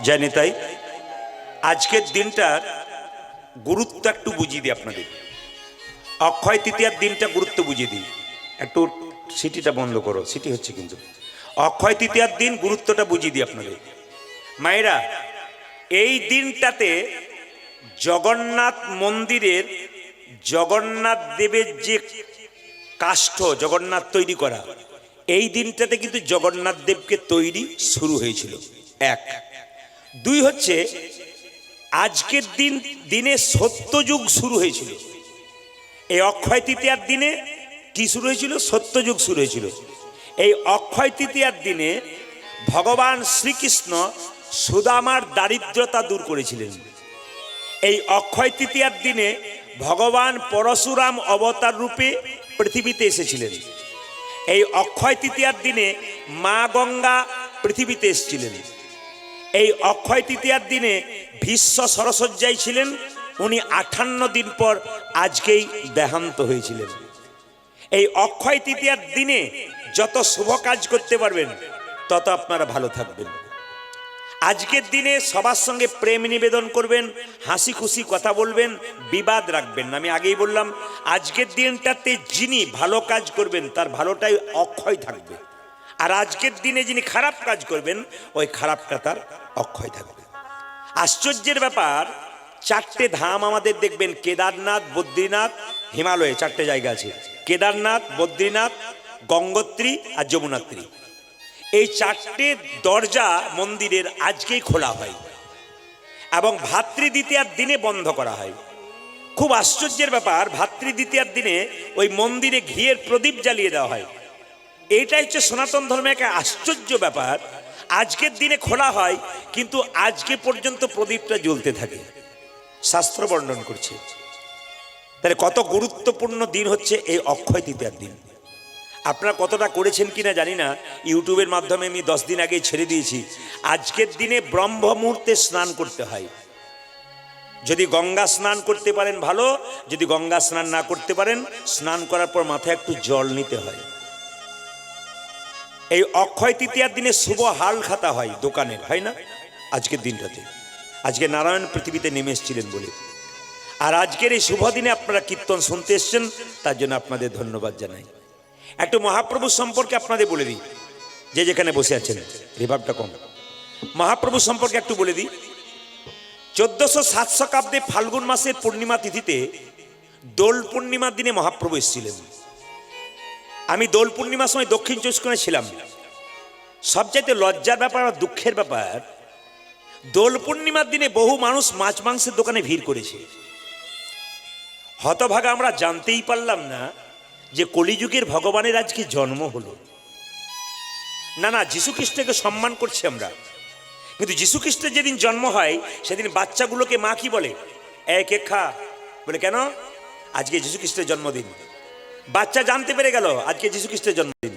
জয় নিতাই। আজকের দিনটার গুরুত্ব একটু বুঝিয়ে দিই আপনাদের। অক্ষয় তৃতীয়ার দিনটা গুরুত্ব বুঝিয়ে দিই। একটু সিটিটা বন্ধ করো, সিটি হচ্ছে কিন্তু। অক্ষয় তৃতীয়ার দিন গুরুত্বটা বুঝিয়ে দিই আপনাদের। মায়েরা, এই দিনটাতে জগন্নাথ মন্দিরের জগন্নাথ দেবের যে কাষ্ঠ জগন্নাথ তৈরি করা, এই দিনটাতে কিন্তু জগন্নাথ দেবকে তৈরি শুরু হয়েছিল। এক। দুই হচ্ছে আজকের দিনে সত্যযুগ শুরু হয়েছিল। এই অক্ষয় তৃতীয়ার দিনে কি শুরু হয়েছিল? সত্যযুগ শুরু হয়েছিল। এই অক্ষয় তৃতীয়ার দিনে ভগবান শ্রীকৃষ্ণ সুদামার দারিদ্রতা দূর করেছিলেন। এই অক্ষয় তৃতীয়ার দিনে ভগবান পরশুরাম অবতার রূপে পৃথিবীতে এসেছিলেন। এই অক্ষয় তৃতীয়ার দিনে মা গঙ্গা পৃথিবীতে এসেছিলেন। এই অক্ষয় তৃতীয়ার দিনে ভীষ্ম সরসজ্জায় ছিলেন। উনি 58 দিন পর আজকেই দেহান্ত হয়েছিলেন। এই অক্ষয় তৃতীয়ার দিনে যত শুভ কাজ করতে পারবেন তত আপনারা ভালো থাকবেন। আজকের দিনে সবার সঙ্গে প্রেম নিবেদন করবেন, হাসি খুশি কথা বলবেন, বিবাদ রাখবেন না। আমি আগেই বললাম, আজকের দিনটাতে যিনি ভালো কাজ করবেন তার ভালোটাই অক্ষয় থাকবে, আর আজকের দিনে যিনি খারাপ কাজ করবেন ওই খারাপটা তার অক্ষয় থাকবে। আশ্চর্যের ব্যাপার, 4টে ধাম আমাদের দেখবেন, কেদারনাথ, বদ্রীনাথ, হিমালয়ে 4টে জায়গা আছে। কেদারনাথ, বদ্রীনাথ, গঙ্গোত্রী আর যমুনাত্রী। এই 4টে দরজা মন্দিরের আজকেই খোলা হয় এবং ভাতৃদ্বিতীয়ার দিনে বন্ধ করা হয়। খুব আশ্চর্যের ব্যাপার, ভাতৃদ্বিতীয়ার দিনে ওই মন্দিরে ঘিয়ের প্রদীপ জ্বালিয়ে দেওয়া হয়। এইটাই হচ্ছে সনাতন ধর্মের একটা আশ্চর্য ব্যাপার। আজকের দিনে খোলা হয় কিন্তু আজকে পর্যন্ত প্রদীপটা জ্বলতে থাকে, শাস্ত্র বর্ণন করছে। তাহলে কত গুরুত্বপূর্ণ দিন হচ্ছে এই অক্ষয় তৃতীয়ার দিন। আপনারা কতটা করেছেন কিনা জানি না, ইউটিউবের মাধ্যমে আমি 10 দিন আগে ছেড়ে দিয়েছি। আজকের দিনে ব্রহ্ম মুহূর্তে স্নান করতে হয়। যদি গঙ্গা স্নান করতে পারেন ভালো, যদি গঙ্গা স্নান না করতে পারেন, স্নান করার পর মাথায় একটু জল নিতে হয়। এই অক্ষয় তৃতীয়ার দিনে শুভ হাল খাতা হয় দোকানের, হয় না? আজকের দিনটাতে, আজকে নারায়ণ পৃথিবীতে নেমে এসেছিলেন বলে। আর আজকের এই শুভ দিনে আপনারা কীর্তন শুনতে এসছেন, তার জন্য আপনাদের ধন্যবাদ জানাই। একটু মহাপ্রভু সম্পর্কে আপনাদের বলে দিই, যে যেখানে বসে আছেন রিভাবটা কম। মহাপ্রভু সম্পর্কে একটু বলে দিই। 1407 শতাব্দে ফাল্গুন মাসের পূর্ণিমা তিথিতে দোল পূর্ণিমার দিনে মহাপ্রভু এসেছিলেন। আমি দোল পূর্ণিমার সময় দক্ষিণ 24 কোণে ছিলাম। সবচাইতে লজ্জার ব্যাপার আর দুঃখের ব্যাপার, দোল পূর্ণিমার দিনে বহু মানুষ মাছ মাংসের দোকানে ভিড় করেছে। হতভাগা আমরা জানতেই পারলাম না যে কলিযুগের ভগবানের আজকে জন্ম হলো। না, যীশু খ্রিস্টকে সম্মান করছি আমরা, কিন্তু যীশু খ্রিস্টের যেদিন জন্ম হয় সেদিন বাচ্চাগুলোকে মা কি বলে? কেক খা। বলে কেন? আজকে যীশু খ্রিস্টের জন্মদিন। বাচ্চা জানতে পেরে গেল আজকে যীশু খ্রিস্টের জন্মদিন।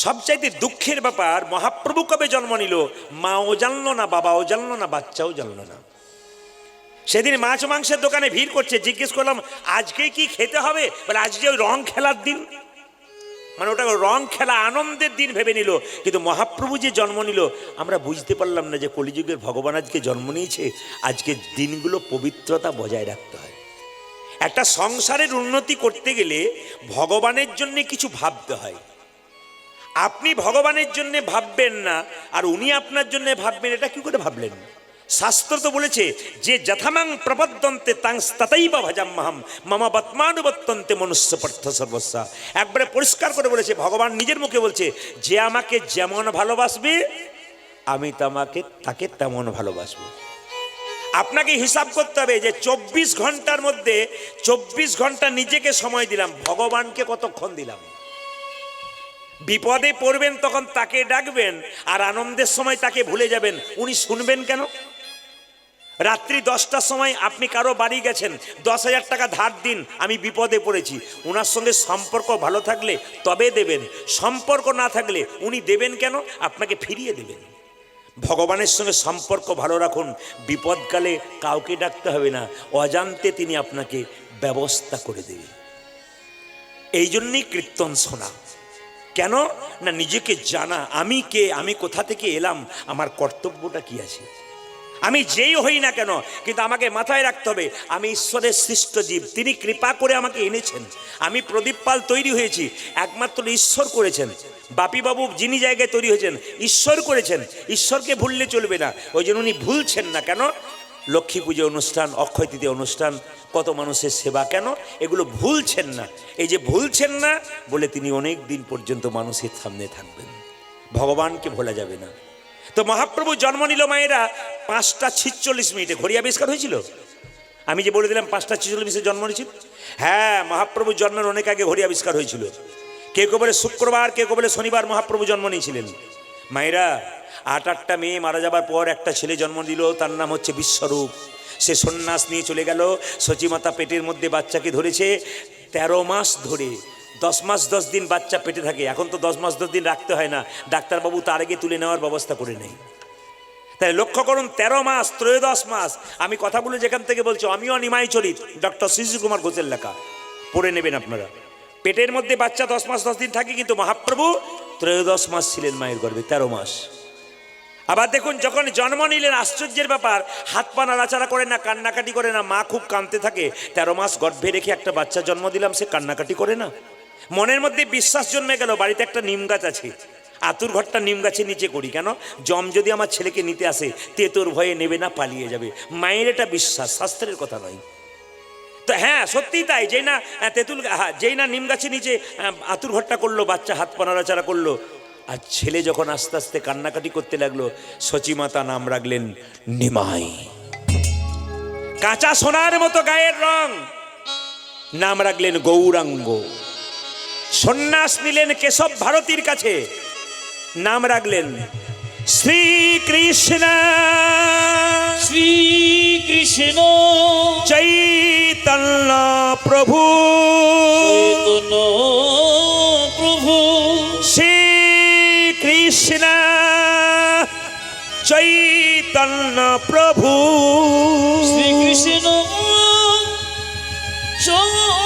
সবচাইতে দুঃখের ব্যাপার, মহাপ্রভু কবে জন্ম নিল মাও জানলো না, বাবাও জানলো না, বাচ্চাও জানলো না। সেদিন মাছ মাংসের দোকানে ভিড় করছে। জিজ্ঞেস করলাম আজকে কি খেতে হবে? বলে আজকে ওই রং খেলার দিন, মানে ওটা রং খেলা আনন্দের দিন ভেবে নিল। কিন্তু মহাপ্রভু যে জন্ম নিল আমরা বুঝতে পারলাম না যে কলিযুগের ভগবান আজকে জন্ম নিয়েছে। আজকের দিনগুলো পবিত্রতা বজায় রাখতে হয়। একটা সংসারের উন্নতি করতে গেলে ভগবানের জন্য কিছু ভাবতে হয়। আপনি ভগবানের জন্য ভাববেন না আর উনি আপনার জন্য ভাববেন, এটা কি করে ভাবলেন? শাস্ত্র তো বলেছে যে যথামাং প্রপদ্যন্তে তাং ততৈব ভজাম্যহম মম বত্মানুবর্তন্তে মনুষ্য পার্থ সর্বস্যা। একবারে পরিষ্কার করে বলেছে, ভগবান নিজের মুখে বলছে, যে আমাকে যেমন ভালোবাসবে আমি তাকে তেমন ভালোবাসবো। আপনাকে হিসাব করতে হবে যে 24 ঘন্টার মধ্যে 24 ঘন্টা নিজেকে সময় দিলাম, ভগবানকে কতক্ষণ দিলাম। বিপদে পড়বেন তখন তাকে ডাকবেন, আর আনন্দের সময় তাকে ভুলে যাবেন। উনি শুনবেন কেন? রাত্রি 10টার সময় আপনি কারো বাড়ি গেছেন, 10,000 টাকা ধার দিন, আমি বিপদে পড়েছি। ওনার সঙ্গে সম্পর্ক ভালো থাকলে তবে দেবেন, সম্পর্ক না থাকলে উনি দেবেন কেন? আপনাকে ফিরিয়ে দেবেন। ভগবানের সঙ্গে সম্পর্ক ভালো রাখুন, বিপদকালে কাউকে ডাকতে হবে না, অজান্তে তিনি আপনাকে ব্যবস্থা করে দেবেন। এই জন্যই কীর্তন শোনা। কেন না নিজেকে জানা, আমি কে, আমি কোথা থেকে এলাম, আমার কর্তব্যটা কি আছে। আমি যেই হই না কেন, কিন্তু আমাকে মাথায় রাখতে হবে আমি ঈশ্বরের সৃষ্ট জীব, তিনি কৃপা করে আমাকে এনেছেন। আমি প্রদীপ পাল তৈরি হয়েছি একমাত্র ঈশ্বর করেছেন। বাপি বাবু যিনি জায়গায় তৈরি হয়েছেন ঈশ্বর করেছেন, ঈশ্বরকে ভুললে চলবে না। ওই জন্য উনি ভুলছেন না। কেন? লক্ষ্মী পুজো অনুষ্ঠান, অক্ষয় তৃতীয়া অনুষ্ঠান, কত মানুষের সেবা, কেন এগুলো ভুলছেন না? এই যে ভুলছেন না বলে তিনি অনেক দিন পর্যন্ত মানুষের সামনে থাকবেন, ভগবানকে ভোলা যাবে না। তো মহাপ্রভু জন্ম নিল মায়েরা 5:46 ঘড়ি আবিষ্কার হয়েছিল। আমি যে বলে দিলাম 5:46 জন্ম নিয়েছিল, হ্যাঁ মহাপ্রভু জন্মের অনেক আগে ঘড়ি আবিষ্কার হয়েছিল। কেউ কেউ বলে শুক্রবার, কেউ কেউ বলে শনিবার মহাপ্রভু জন্ম নিয়েছিলেন। মায়েরা 8টা মেয়ে মারা যাবার পর একটা ছেলে জন্ম দিল, তার নাম হচ্ছে বিশ্বরূপ। সে সন্ন্যাস নিয়ে চলে গেল। সচিমাতা পেটের মধ্যে বাচ্চাকে ধরেছে 13 মাস ধরে। 10 মাস 10 দিন বাচ্চা পেটে থাকে। এখন তো 10 মাস 10 দিন রাখতে হয় না, ডাক্তারবাবু তার আগে তুলে নেওয়ার ব্যবস্থা করে নেই। তাই লক্ষ্য করুন 13 মাস 13 মাস। আমি কথাগুলো যেখান থেকে বলছি আমিও নিমাই চরিত, ডক্টর শিশু কুমার ঘোষের লেখা, পড়ে নেবেন আপনারা। পেটের মধ্যে বাচ্চা 10 মাস 10 দিন থাকে, কিন্তু মহাপ্রভু 13 মাস ছিলেন মায়ের গর্ভে, 13 মাস। আবার দেখুন যখন জন্ম নিলেন, আশ্চর্যের ব্যাপার, হাত পা নাড়াচাড়া করে না, কান্নাকাটি করে না। মা খুব কাঁদতে থাকে। 13 মাস গর্ভে রেখে একটা বাচ্চা জন্ম দিলাম, সে কান্নাকাটি করে না। মনের মধ্যে বিশ্বাস জন্মে গেল, বাড়িতে একটা নিম গাছ আছে, আতুর ঘরটা নিম গাছের নিচে করি। কেন? জম যদি আমার ছেলেকে নিতে আসে তেতোর ভয়ে নেবে না, পালিয়ে যাবে। মায়ের এটা বিশ্বাস, শাস্ত্রের কথা নয়। তো হ্যাঁ সত্যিই তাই, যেই না যেই না নিম গাছের নিচে আতুর ঘরটা করলো, বাচ্চা হাত পা নাড়াচাড়া করলো, আর ছেলে যখন আস্তে আস্তে কান্নাকাটি করতে লাগলো, সচিমাতা নাম রাখলেন নিমাই। কাঁচা সোনার মতো গায়ের রং, নাম রাখলেন গৌরাঙ্গ। সন্ন্যাস নিলেন কেশব ভারতীর কাছে, নাম রাখলেন শ্রীকৃষ্ণ। শ্রীকৃষ্ণ চৈতন্য প্রভু, চৈতন্য প্রভু, শ্রীকৃষ্ণ চৈতন্য প্রভু, শ্রীকৃষ্ণ চৈতন্য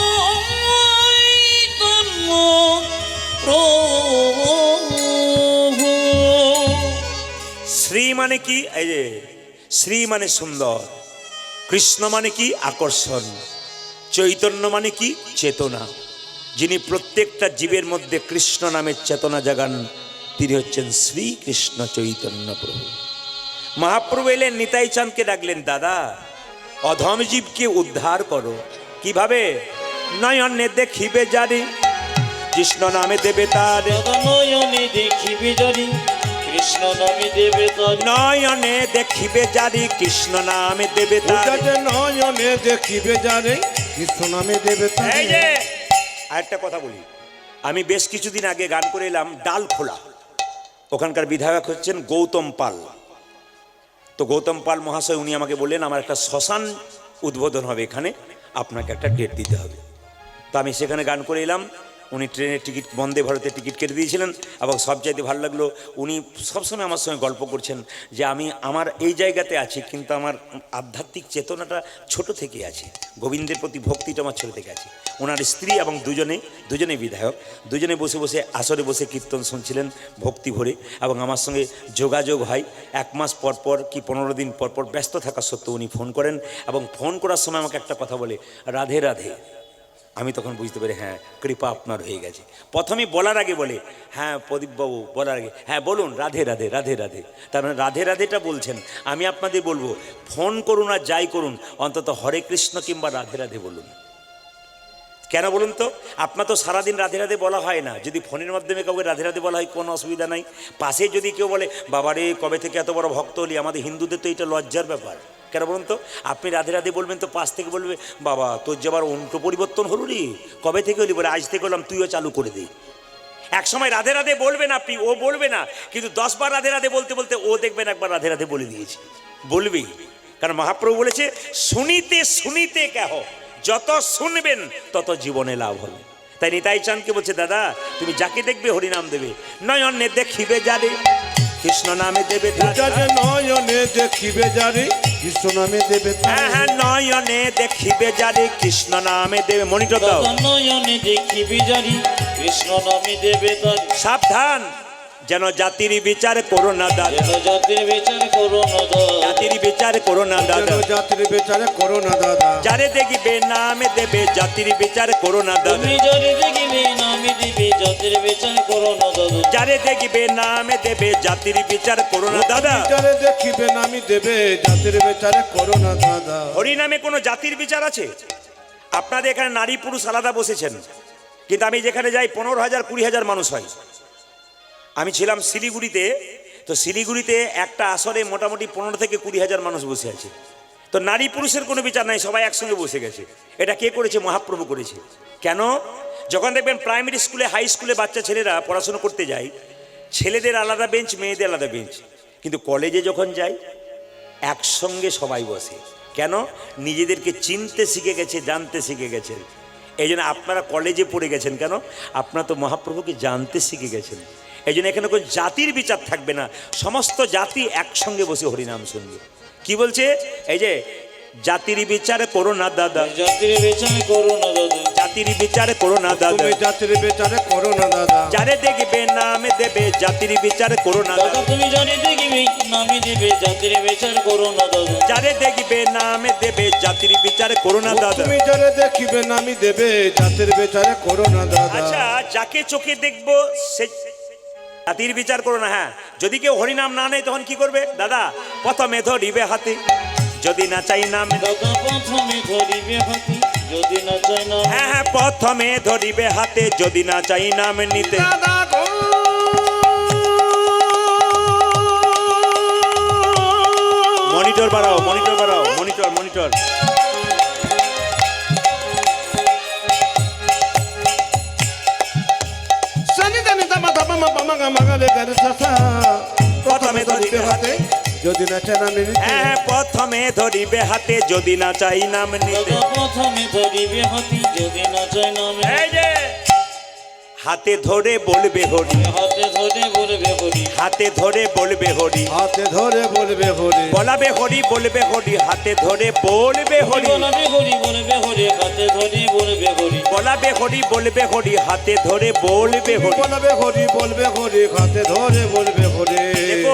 প্রভু। শ্রী মানে কি? এই যে শ্রী মানে সুন্দর, কৃষ্ণ মানে কি? আকর্ষণ, চৈতন্য মানে কি? চেতনা। যিনি প্রত্যেকটা জীবের মধ্যে কৃষ্ণ নামের চেতনা জাগান, তিনি হচ্ছেন শ্রীকৃষ্ণ চৈতন্য প্রভু। মহাপ্রভু এলেন, নিতাই চাঁদকে ডাকলেন, দাদা অধম জীবকে উদ্ধার করো। কিভাবে? নয়নে দেখিবে জারি কৃষ্ণ নামে দেবে তার, নয়নে দেখিবে জারি কৃষ্ণ নামে দেবে তার, নয়নে দেখিবে জারি কৃষ্ণ নামে দেবে তার, নয়নে দেখিবে জারে কৃষ্ণ নামে দেবে তারে। এই যে আরেকটা কথা বলি, আমি বেশ কিছুদিন আগে গান করে এলাম ডালখোলা। ওখানকার বিধায়ক হচ্ছেন গৌতম পাল। তো গৌতম পাল মহাশয় উনি আমাকে বললেন আমার একটা শ্মশান উদ্বোধন হবে এখানে, আপনাকে একটা ডেট দিতে হবে। তো আমি সেখানে গান করে এলাম। উনি ট্রেনের টিকিট, বন্দে ভারতের টিকিট কেটে দিয়েছিলেন। এবং সবচাইতে ভালো লাগলো, উনি সবসময় আমার সঙ্গে গল্প করছেন যে আমি আমার এই জায়গাতে আছি, কিন্তু আমার আধ্যাত্মিক চেতনাটা ছোট থেকে আছে, গোবিন্দের প্রতি ভক্তিটা আমার ছোট থেকে আছে। ওনার স্ত্রী এবং দুজনে বিধায়ক, দুজনে বসে বসে আসরে বসে কীর্তন শুনছিলেন ভক্তি ভরে, এবং আমার সঙ্গে যোগাযোগ হয়। 1 মাস পর পর কি 15 দিন পর পর, ব্যস্ত থাকা সত্ত্বেও উনি ফোন করেন, এবং ফোন করার সময় আমাকে একটা কথা বলে, রাধে রাধে। আমি তখন বুঝতে পারি হ্যাঁ কৃপা আপনার হয়ে গেছে। প্রথমে বলার আগে বলে, হ্যাঁ প্রদীপবাবু বলার আগে, হ্যাঁ বলুন রাধে রাধে রাধে রাধে। তার মানে রাধে রাধেটা বলছেন। আমি আপনাদের বলবো, ফোন করুন আর যাই করুন, অন্তত হরে কৃষ্ণ কিংবা রাধে রাধে বলুন। কেন বলুন তো? আপনার তো সারাদিন রাধে রাধে বলা হয় না। যদি ফোনের মাধ্যমে কাউকে রাধে রাধে বলা হয় কোনো অসুবিধা নাই। পাশে যদি কেউ বলে বাবারে কবে থেকে এত বড় ভক্ত হলি, আমাদের হিন্দুদের তো এটা লজ্জার ব্যাপার। কেন বলুন তো? আপনি রাধে রাধে বলবেন তো পাশ থেকে বলবে, বাবা তোর যে আবার অন্ত পরিবর্তন হলো রে, কবে থেকে হলি? বলে আজ থেকে হলাম, তুইও চালু করে দিই। এক সময় রাধে রাধে বলবেন আপনি, ও বলবে না, কিন্তু 10 বার রাধে রাধে বলতে বলতে ও দেখবেন একবার রাধে রাধে বলে দিয়েছে। বলবেই, কারণ মহাপ্রভু বলেছে শুনিতে শুনিতে কেহ, যত শুনবেন তত জীবনে লাভ হবে। তাই নিতাই চাঁদকে বলছে, দাদা তুমি যাকে দেখবে হরিনাম দেবে, নয়নে দেখিবে যারে কৃষ্ণ নামে দেবে তারে, নয়নে দেখিবে যারে কৃষ্ণ নামে দেবে তারে। হ্যাঁ হ্যাঁ, নয়নে দেখিবে যারে কৃষ্ণ নামে দেবে। মনিটর দাও। দাদা নয়নে দেখিবি জারি কৃষ্ণ নামে দেবে তারি। সাবধান, যেন জাতির বিচার করো না দাদা, যেন জাতির বিচার করো না দাদা। জাতির বিচার করো না দাদা। যেন জাতির বিচারে করো না দাদা। যারে দেখিবে নামে দেবে জাতির বিচার করো না দাদা। তুমি জারি দেখিবে নামে দেবে জাতির বিচার করো না দাদা। যারে দেখিবে নামে দেবে জাতির বিচার করো না দাদা। বিচারে দেখিবে নামি দেবে জাতির বিচারে করো না দাদা। হরি নামে কোনো জাতির বিচার আছে? আপনাদের এখানে নারী পুরুষ আলাদা বসেছেন, কিন্তু আমি যেখানে যাই 15,000 20,000 মানুষ হয়। আমি ছিলাম শিলিগুড়িতে, তো শিলিগুড়িতে একটা আসরে মোটামুটি 15 থেকে 20,000 মানুষ বসে আছে। তো নারী পুরুষের কোনো বিচার নাই, সবাই একসঙ্গে বসে গেছে। এটা কে করেছে? মহাপ্রভু করেছে। কেন? যখন দেখবেন প্রাইমারি স্কুলে হাই স্কুলে বাচ্চা ছেলেরা পড়াশোনা করতে যায়, ছেলেদের আলাদা বেঞ্চ, মেয়েদের আলাদা বেঞ্চ, কিন্তু কলেজে যখন যায় একসঙ্গে সবাই বসে। কেন? নিজেদেরকে চিনতে শিখে গেছে, জানতে শিখে গেছেন। এই জন্য আপনারা কলেজে পড়ে গেছেন। কেন? আপনারা তো মহাপ্রভুকে জানতে শিখে গেছেন। এই জন্য এখানে কোনো জাতির বিচার থাকবে না, সমস্ত জাতি একসঙ্গে বসে হরিনাম শুনবে। কি বলছে? এই যে জাতির বিচার করো না দাদা, জাতির বিচার করো না দাদা। জাতির বিচার করো না দাদা। তুমি জাতির বিচারে করো না দাদা। যারে দেখবে নামে দেবে জাতির বিচার করো না দাদা দাদা। তুমি জানি দেখিবে নামে দেবে জাতির বিচার করো না দাদা। যারে দেখবে নামে দেবে জাতির বিচার করো না দাদা। তুমি যারে দেখিবে নামি দেবে জাতির বিচারে করো না দাদা। আচ্ছা, যাকে চোখে দেখবো সে জাতির বিচার করো না। হ্যাঁ, যদি কেউ হরিনাম না নেয় তখন কি করবে? দাদা প্রথমে ধরিবে হাতে, যদি না চাই নাম। দাদা প্রথমে ধরিবে হাতে যদি না চাই নাম। হ্যাঁ হ্যাঁ, প্রথমে ধরিবে হাতে, যদি না চাই নাম নিতে। দাদা গো। মনিটর বাড়াও, মনিটর বাড়াও, মনিটর মনিটর। সানি দানি দামা দামা মা পামা গা মা গা রে গা রে সা সা। প্রথমে ধরিবে হাতে, যদি না চায় নামি নিতে। হ্যাঁ হ্যাঁ, প্রথমে ধরিবে হাতে, যদি না চাই নাম নিতে। দাদা প্রথমে ধরিবে হাতে যদি না চাই নাম। এই যে হাতে ধরে বলবে হরি, হাতে ধরে বলবে হরি। হাতে ধরে বলবে হরি, হাতে ধরে বলবে হরি। বলাবে হরি, বলবে হরি, হাতে ধরে বলবে হরি। বলবে হরি বলবে হরি হাতে ধরে বলবে হরি। বলাবে হরি, বলবে হরি, হাতে ধরে বলবে হরি। বলবে হরি বলবে হরি হাতে ধরে বলবে হরি। দেখো